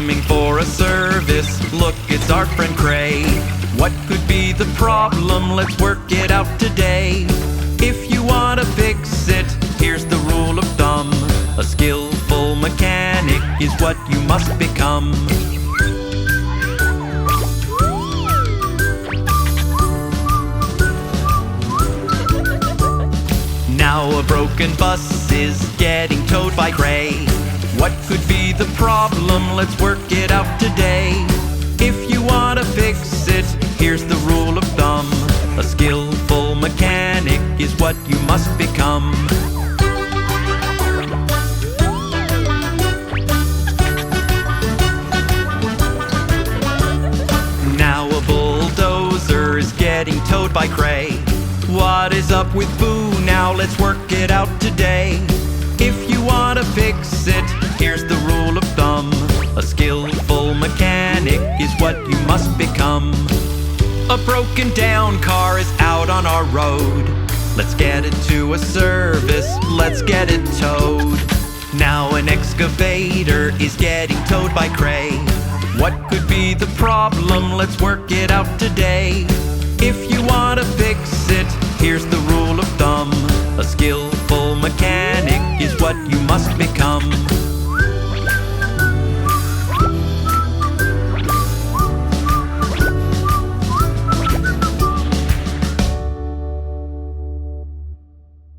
coming for a service. Look, it's our friend Cray. What could be the problem? Let's work it out today. If you want to fix it, here's the rule of thumb. A skillful mechanic is what you must become. Now a broken bus is getting towed by Cray. What could be the problem? Let's work it out today. If you want to fix it, here's the rule of thumb. A skillful mechanic is what you must become. Now a bulldozer is getting towed by Cray. What is up with Boo? Now let's work it out today. If you want to fix it, here's the rule of thumb. A skillful mechanic is what you must become. A broken down car is out on our road. Let's get it to a service, let's get it towed. Now an excavator is getting towed by Cray. What could be the problem? Let's work it out today. If you want to fix it, here's the rule of thumb. A skillful mechanic is what you must become.